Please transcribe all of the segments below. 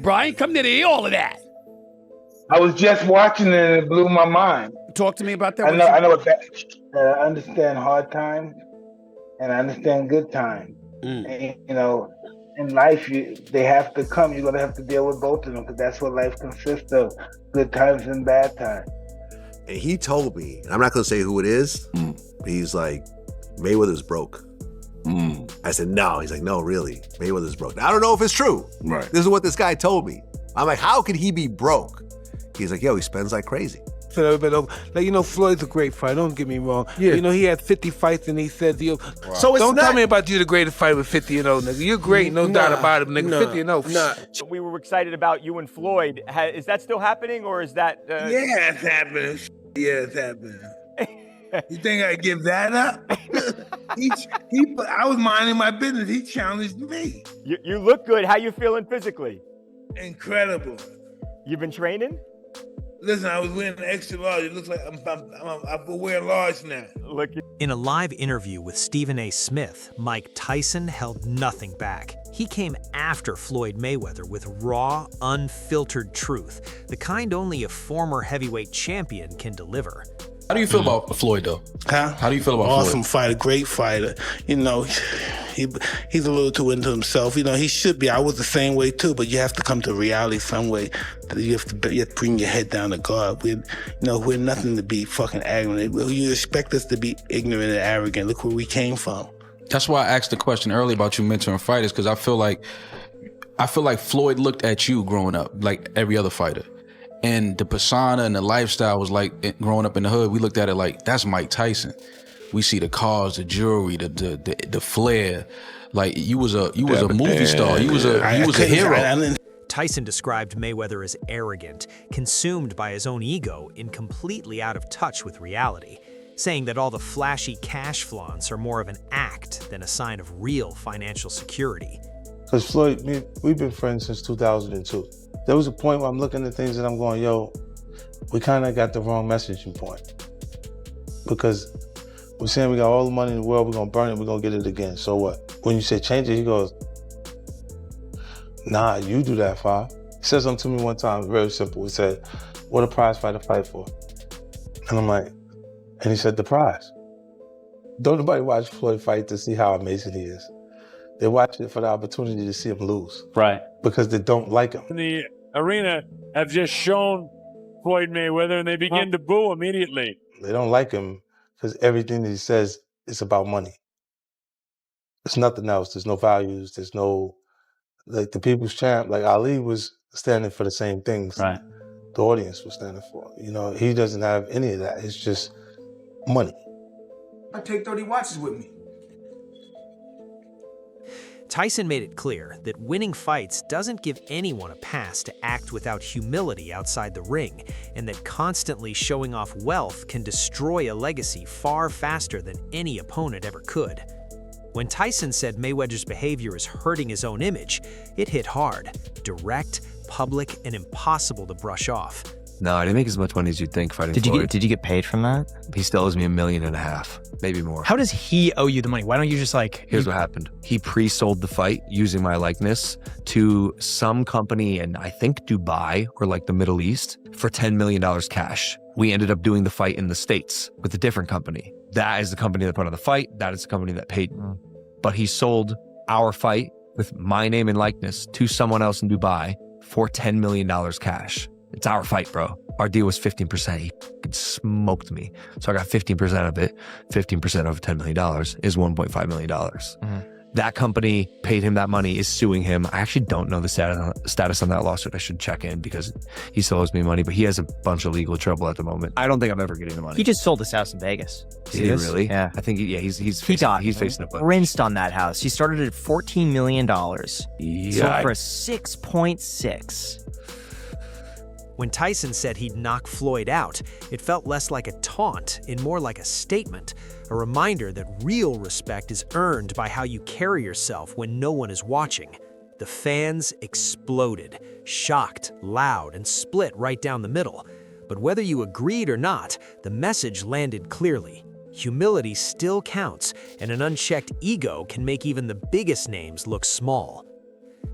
Brian, come to hear all of that. I was just watching it and it blew my mind. Talk to me about that. I know what that. I understand hard times and I understand good times. And, you know, in life, they have to come. You're gonna have to deal with both of them because that's what life consists of: good times and bad times. And he told me, and I'm not gonna say who it is. But he's like, Mayweather's broke. I said, no. He's like, no, really, Mayweather's broke. Now, I don't know if it's true. Right. This is what this guy told me. I'm like, how could he be broke? He's like, yo, he spends like crazy. Like, you know, Floyd's a great fighter, don't get me wrong. Yeah. You know, he had 50 fights and he said, yo, So it's don't not- tell me about you the greatest fighter with 50 and 0, nigga. You're great, no doubt about it, nigga. 50 and 0. Nah. We were excited about you and Floyd. Is that still happening, or is that? Yeah, it's happening. Yeah, it's happening. You think I give that up? I was minding my business. He challenged me. You look good. How you feeling physically? Incredible. You've been training? Listen, I was wearing an extra large. It looks like I'm wearing large now. Look. In a live interview with Stephen A. Smith, Mike Tyson held nothing back. He came after Floyd Mayweather with raw, unfiltered truth, the kind only a former heavyweight champion can deliver. How do you feel about Floyd, though? Huh? How do you feel about Awesome Floyd? fighter, great fighter. You know, he's a little too into himself. You know, he should be. I was the same way too, but you have to come to reality some way. You have to bring your head down to God. We're nothing to be fucking arrogant. You expect us to be ignorant and arrogant. Look where we came from. That's why I asked the question earlier about you mentoring fighters, because I feel like Floyd looked at you growing up like every other fighter. And the persona and the lifestyle was like, growing up in the hood, we looked at it like, that's Mike Tyson. We see the cars, the jewelry, the flair. Like you was a movie star. You was a hero. Tyson described Mayweather as arrogant, consumed by his own ego, and completely out of touch with reality, saying that all the flashy cash flaunts are more of an act than a sign of real financial security. Because Floyd, we've been friends since 2002. There was a point where I'm looking at things and I'm going, yo, we kind of got the wrong messaging point. Because we're saying we got all the money in the world, we're going to burn it, we're going to get it again. So what? When you say change it, he goes, nah, you do that, Fa. He said something to me one time, very simple. He said, what a prize fighter fight for? And I'm like, and he said, the prize. Don't nobody watch Floyd fight to see how amazing he is. They watch it for the opportunity to see him lose. Right. Because they don't like him. In the arena have just shown Floyd Mayweather and they begin to boo immediately. They don't like him because everything that he says is about money. There's nothing else. There's no values. There's no, like the people's champ, like Ali was standing for the same things. Right. The audience was standing for. You know, he doesn't have any of that. It's just money. I take 30 watches with me. Tyson made it clear that winning fights doesn't give anyone a pass to act without humility outside the ring, and that constantly showing off wealth can destroy a legacy far faster than any opponent ever could. When Tyson said Mayweather's behavior is hurting his own image, it hit hard, direct, public, and impossible to brush off. No, I didn't make as much money as you'd think fighting Floyd. Did you get paid from that? He still owes me $1.5 million, maybe more. How does he owe you the money? Why don't you just like... Here's what happened. He pre-sold the fight using my likeness to some company in, I think, Dubai or like the Middle East for $10 million cash. We ended up doing the fight in the States with a different company. That is the company that put on the fight. That is the company that paid me. But he sold our fight with my name and likeness to someone else in Dubai for $10 million cash. It's our fight, bro. Our deal was 15%. He smoked me. So I got 15% of it. 15% of $10 million is $1.5 million. That company paid him that money, is suing him. I actually don't know the status on that lawsuit. I should check in because he still owes me money, but he has a bunch of legal trouble at the moment. I don't think I'm ever getting the money. He just sold his house in Vegas. Did he really? Yeah. I think, he's facing a bunch. Rinsed on that house. He started at $14 million. Yeah. Sold for 6.6. When Tyson said he'd knock Floyd out, it felt less like a taunt and more like a statement, a reminder that real respect is earned by how you carry yourself when no one is watching. The fans exploded, shocked, loud, and split right down the middle. But whether you agreed or not, the message landed clearly. Humility still counts, and an unchecked ego can make even the biggest names look small.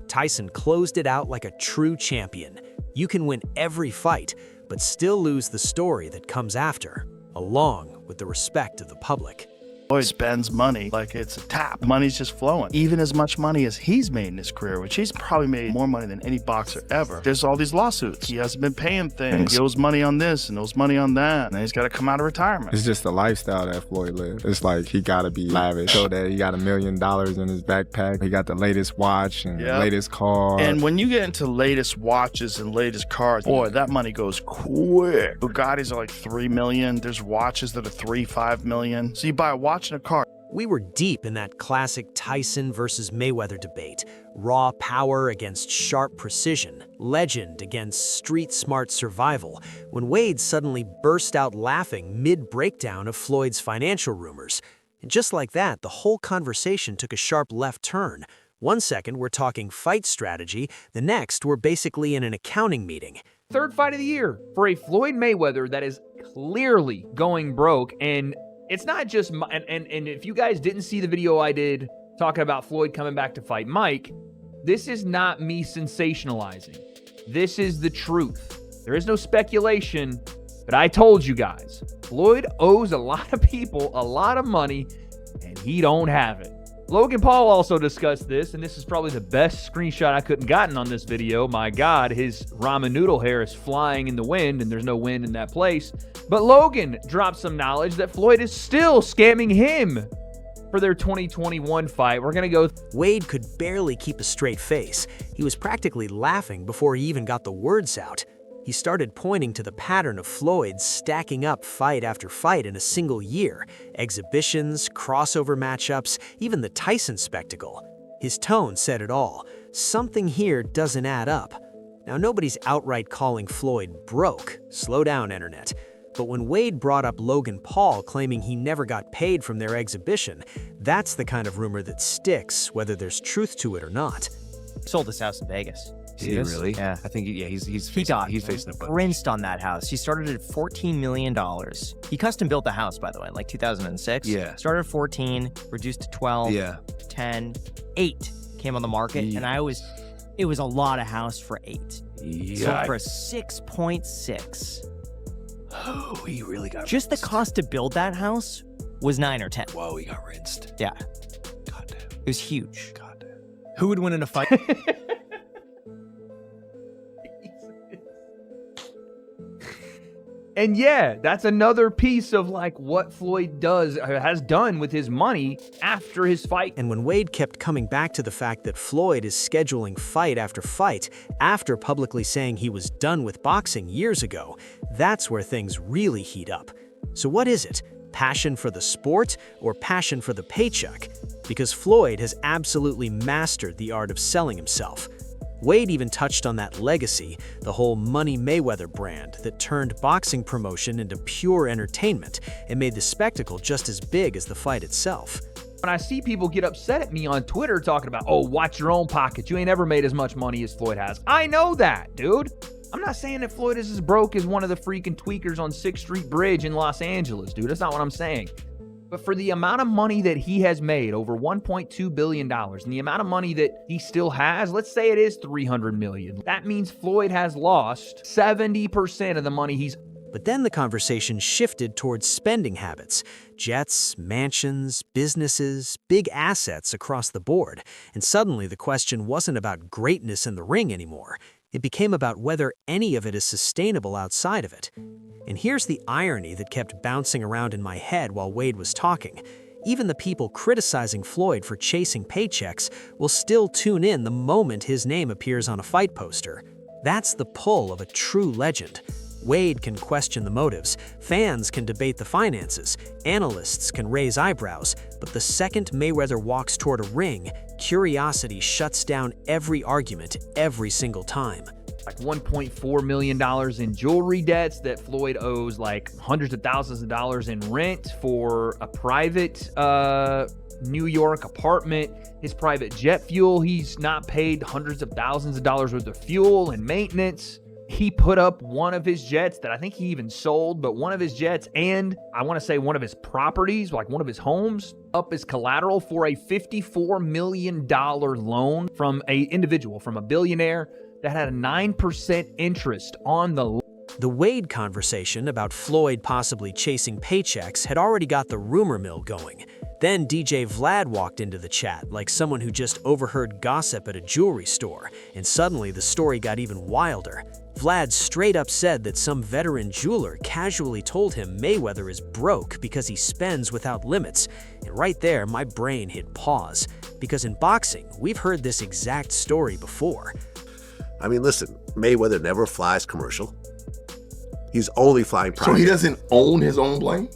Tyson closed it out like a true champion. You can win every fight, but still lose the story that comes after, along with the respect of the public. Floyd spends money like it's a tap. Money's just flowing. Even as much money as he's made in his career, which he's probably made more money than any boxer ever. There's all these lawsuits. He hasn't been paying things. He owes money on this and owes money on that. And then he's got to come out of retirement. It's just the lifestyle that Floyd lives. It's like he got to be lavish. So that he got $1 million in his backpack. He got the latest watch and the latest car. And when you get into latest watches and latest cars, boy, that money goes quick. Bugattis are like $3 million. There's watches that are $3-5 million. So you buy a watch and a car. We were deep in that classic Tyson versus Mayweather debate. Raw power against sharp precision, legend against street-smart survival, when Wade suddenly burst out laughing mid-breakdown of Floyd's financial rumors. And just like that, the whole conversation took a sharp left turn. One second, we're talking fight strategy. The next, we're basically in an accounting meeting. Third fight of the year for a Floyd Mayweather that is clearly going broke. And it's not just, and if you guys didn't see the video I did talking about Floyd coming back to fight Mike, this is not me sensationalizing. This is the truth. There is no speculation, but I told you guys, Floyd owes a lot of people a lot of money, and he don't have it. Logan Paul also discussed this, and this is probably the best screenshot I couldn't gotten on this video. My God, his ramen noodle hair is flying in the wind, and there's no wind in that place. But Logan dropped some knowledge that Floyd is still scamming him for their 2021 fight. We're going to go. Wade could barely keep a straight face. He was practically laughing before he even got the words out. He started pointing to the pattern of Floyd stacking up fight after fight in a single year. Exhibitions, crossover matchups, even the Tyson spectacle. His tone said it all. Something here doesn't add up. Now, nobody's outright calling Floyd broke. Slow down, internet. But when Wade brought up Logan Paul claiming he never got paid from their exhibition, that's the kind of rumor that sticks, whether there's truth to it or not. Sold his house in Vegas. Is he really? Yeah. I think he's facing a bunch. Rinsed on that house. He started at $14 million. He custom built the house, by the way, in like 2006. Yeah. Started at 14, reduced to 12, yeah. 10, 8 came on the market, and it was a lot of house for 8. Yeah. Sold for 6.6. Oh, he really got Just rinsed. the cost to build that house was 9 or 10. Whoa, he got rinsed. Yeah. Goddamn. It was huge. Goddamn. Who would win in a fight? And yeah, that's another piece of like what Floyd has done with his money after his fight. And when Wade kept coming back to the fact that Floyd is scheduling fight after fight after publicly saying he was done with boxing years ago, that's where things really heat up. So what is it? Passion for the sport or passion for the paycheck? Because Floyd has absolutely mastered the art of selling himself. Wade even touched on that legacy, the whole Money Mayweather brand that turned boxing promotion into pure entertainment and made the spectacle just as big as the fight itself. When I see people get upset at me on Twitter talking about, oh, watch your own pocket, you ain't ever made as much money as Floyd has. I know that, dude. I'm not saying that Floyd is as broke as one of the freaking tweakers on 6th Street Bridge in Los Angeles, dude. That's not what I'm saying. But for the amount of money that he has made, over $1.2 billion, and the amount of money that he still has, let's say it is $300 million. That means Floyd has lost 70% of the money he's. But then the conversation shifted towards spending habits. Jets, mansions, businesses, big assets across the board. And suddenly the question wasn't about greatness in the ring anymore. It became about whether any of it is sustainable outside of it. And here's the irony that kept bouncing around in my head while Wade was talking. Even the people criticizing Floyd for chasing paychecks will still tune in the moment his name appears on a fight poster. That's the pull of a true legend. Wade can question the motives, fans can debate the finances, analysts can raise eyebrows, but the second Mayweather walks toward a ring, curiosity shuts down every argument every single time. Like $1.4 million in jewelry debts that Floyd owes, like hundreds of thousands of dollars in rent for a private New York apartment. His private jet fuel, he's not paid hundreds of thousands of dollars worth of fuel and maintenance. he put up one of his jets that I think he even sold, but one of his jets and I want to say one of his properties, like one of his homes, up as collateral for a $54 million loan from a individual, from a billionaire that had a 9% interest on the loan. The Wade conversation about Floyd possibly chasing paychecks had already got the rumor mill going. Then DJ Vlad walked into the chat like someone who just overheard gossip at a jewelry store, and suddenly the story got even wilder. Vlad straight up said that some veteran jeweler casually told him Mayweather is broke because he spends without limits. And right there, my brain hit pause. Because in boxing, we've heard this exact story before. I mean, listen, Mayweather never flies commercial. He's only flying private. So he doesn't own his own plane?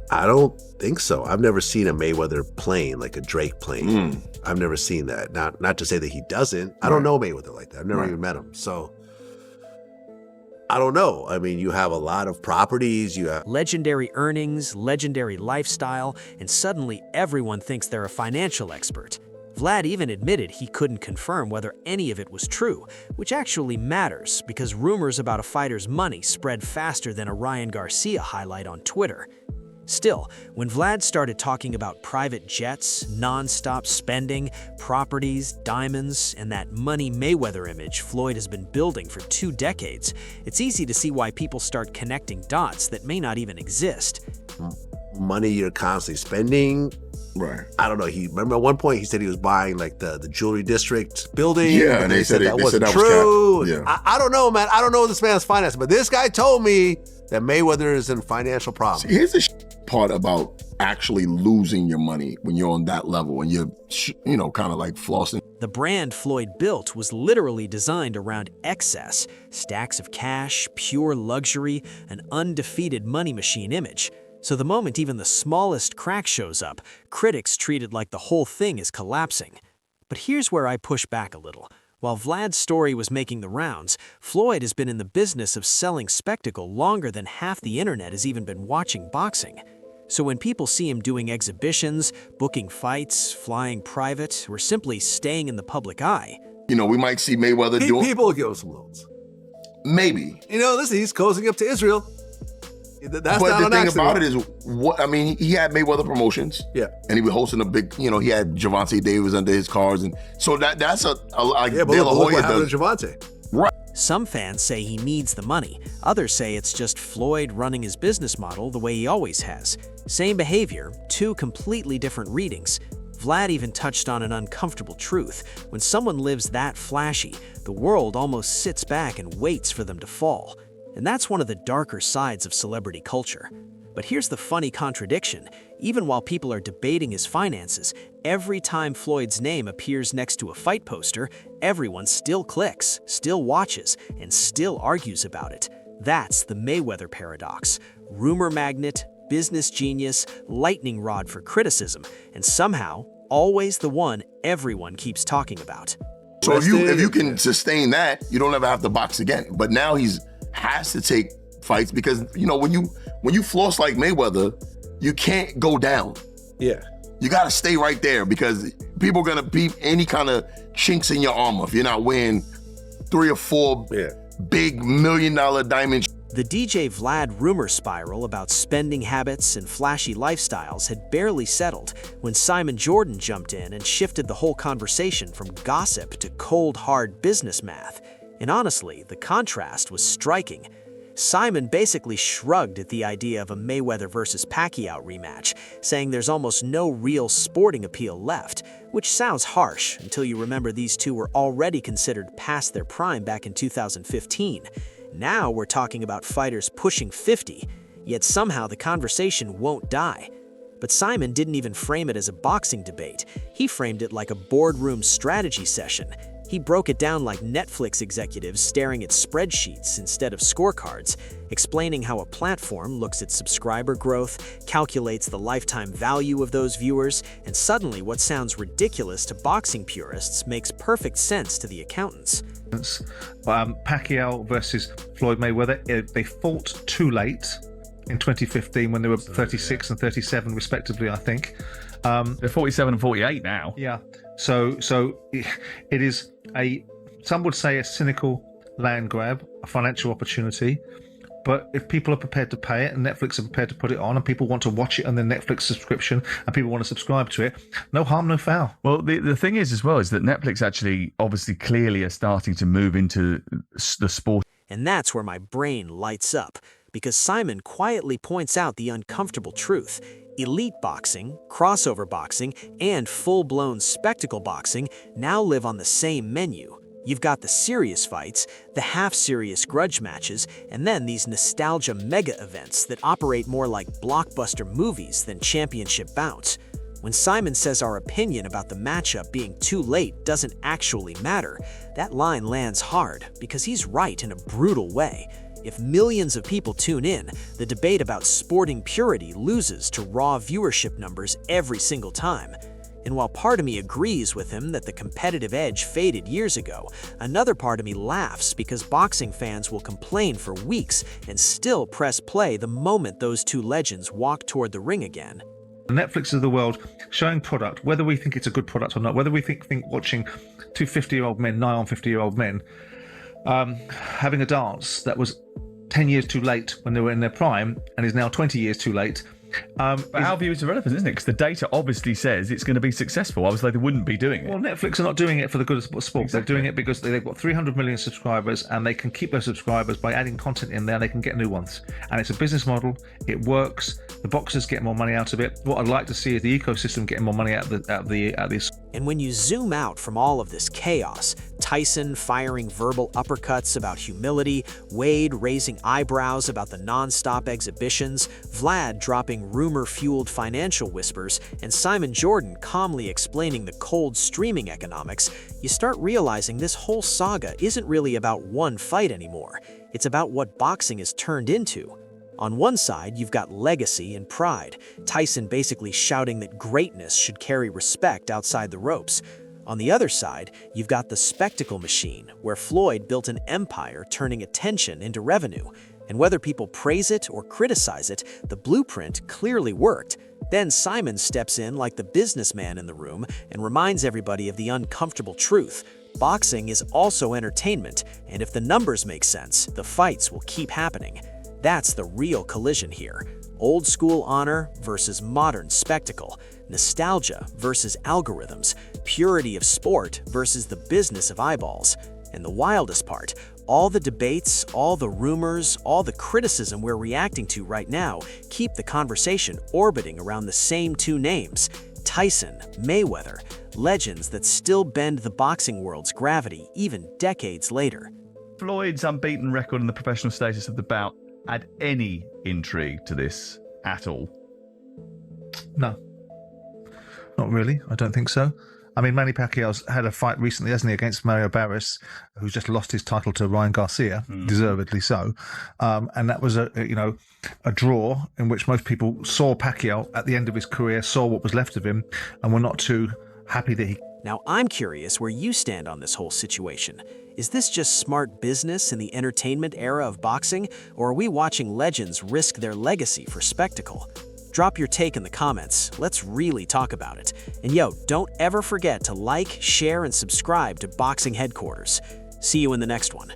I don't think so. I've never seen a Mayweather plane, like a Drake plane. I've never seen that. Not to say that he doesn't. I don't know Mayweather like that. I've never even met him. So I don't know. I mean, you have a lot of properties. You have legendary earnings, legendary lifestyle, and suddenly everyone thinks they're a financial expert. Vlad even admitted he couldn't confirm whether any of it was true, which actually matters because rumors about a fighter's money spread faster than a Ryan Garcia highlight on Twitter. Still, when Vlad started talking about private jets, non-stop spending, properties, diamonds, and that Money Mayweather image Floyd has been building for 2 decades, it's easy to see why people start connecting dots that may not even exist. money you're constantly spending. Right. I don't know. Remember at one point he said he was buying like the jewelry district building. Yeah, and they said that wasn't true. Was yeah. I don't know, man. I don't know this man's finance, but this guy told me that Mayweather is in financial problems. See, here's the part about actually losing your money when you're on that level and you're, kind of like flossing. The brand Floyd built was literally designed around excess, stacks of cash, pure luxury, an undefeated money machine image. So the moment even the smallest crack shows up, critics treat it like the whole thing is collapsing. But here's where I push back a little. While Vlad's story was making the rounds, Floyd has been in the business of selling spectacle longer than half the internet has even been watching boxing. So when people see him doing exhibitions, booking fights, flying private, or simply staying in the public eye, we might see Mayweather doing. People will give him some loans. Maybe. Listen, he's cozying up to Israel. That's but not the thing accident. about it is, he had Mayweather Promotions. Yeah. And he was hosting a big, he had Javante Davis under his cars. And so that's yeah, but look what happened to Javante. Right. Some fans say he needs the money. Others say it's just Floyd running his business model the way he always has. Same behavior, two completely different readings. Vlad even touched on an uncomfortable truth. When someone lives that flashy, the world almost sits back and waits for them to fall. And that's one of the darker sides of celebrity culture. But here's the funny contradiction. Even while people are debating his finances, every time Floyd's name appears next to a fight poster, everyone still clicks, still watches, and still argues about it. That's the Mayweather paradox. Rumor magnet, business genius, lightning rod for criticism, and somehow, always the one everyone keeps talking about. So if you can sustain that, you don't ever have to box again. But now has to take fights because when you floss like Mayweather, you can't go down. Yeah. You got to stay right there because people are going to peep any kind of chinks in your armor if you're not wearing 3 or 4 big $1 million diamond. The DJ Vlad rumor spiral about spending habits and flashy lifestyles had barely settled when Simon Jordan jumped in and shifted the whole conversation from gossip to cold, hard business math. And honestly, the contrast was striking. Simon basically shrugged at the idea of a Mayweather versus Pacquiao rematch, saying there's almost no real sporting appeal left, which sounds harsh until you remember these two were already considered past their prime back in 2015. Now we're talking about fighters pushing 50, yet somehow the conversation won't die. But Simon didn't even frame it as a boxing debate. He framed it like a boardroom strategy session. He broke it down like Netflix executives staring at spreadsheets instead of scorecards, explaining how a platform looks at subscriber growth, calculates the lifetime value of those viewers, and suddenly what sounds ridiculous to boxing purists makes perfect sense to the accountants. Pacquiao versus Floyd Mayweather, they fought too late in 2015 when they were 36 and 37 respectively, I think. They're 47 and 48 now. Yeah. So it is some would say a cynical land grab, a financial opportunity. But if people are prepared to pay it, and Netflix are prepared to put it on, and people want to watch it on their Netflix subscription, and people want to subscribe to it, no harm, no foul. Well, the thing is as well is that Netflix actually obviously clearly are starting to move into the sport. And that's where my brain lights up, because Simon quietly points out the uncomfortable truth. Elite boxing, crossover boxing, and full-blown spectacle boxing now live on the same menu. You've got the serious fights, the half-serious grudge matches, and then these nostalgia mega events that operate more like blockbuster movies than championship bouts. When Simon says our opinion about the matchup being too late doesn't actually matter, that line lands hard because he's right in a brutal way. If millions of people tune in, the debate about sporting purity loses to raw viewership numbers every single time. And while part of me agrees with him that the competitive edge faded years ago, another part of me laughs because boxing fans will complain for weeks and still press play the moment those two legends walk toward the ring again. Netflix of the world showing product, whether we think it's a good product or not, whether we think watching two 50-year-old men, nigh on 50-year-old men, having a dance that was 10 years too late when they were in their prime and is now 20 years too late. But our view is irrelevant, isn't it? Because the data obviously says it's going to be successful. Obviously, they wouldn't be doing it. Well, Netflix are not doing it for the good of sport. Exactly. They're doing it because they've got 300 million subscribers, and they can keep those subscribers by adding content in there. They can get new ones, and it's a business model. It works. The boxers get more money out of it. What I'd like to see is the ecosystem getting more money out of this. And when you zoom out from all of this chaos, Tyson firing verbal uppercuts about humility, Wade raising eyebrows about the non-stop exhibitions, Vlad dropping rumor-fueled financial whispers, and Simon Jordan calmly explaining the cold streaming economics, you start realizing this whole saga isn't really about one fight anymore. It's about what boxing is turned into. On one side, you've got legacy and pride, Tyson basically shouting that greatness should carry respect outside the ropes. On the other side, you've got the spectacle machine, where Floyd built an empire turning attention into revenue. And whether people praise it or criticize it, the blueprint clearly worked. Then Simon steps in like the businessman in the room and reminds everybody of the uncomfortable truth. Boxing is also entertainment, and if the numbers make sense, the fights will keep happening. That's the real collision here. Old school honor versus modern spectacle, nostalgia versus algorithms, purity of sport versus the business of eyeballs. And the wildest part, all the debates, all the rumors, all the criticism we're reacting to right now keep the conversation orbiting around the same two names, Tyson, Mayweather, legends that still bend the boxing world's gravity even decades later. Floyd's unbeaten record and the professional status of the bout add any intrigue to this at all? No, not really. I don't think so. I mean, Manny Pacquiao's had a fight recently, hasn't he, against Mario Barris, who's just lost his title to Ryan Garcia, deservedly so. And that was a draw in which most people saw Pacquiao at the end of his career, saw what was left of him, and were not too happy that he. Now, I'm curious where you stand on this whole situation. Is this just smart business in the entertainment era of boxing, or are we watching legends risk their legacy for spectacle? Drop your take in the comments. Let's really talk about it. And yo, don't ever forget to like, share, and subscribe to Boxing Headquarters. See you in the next one.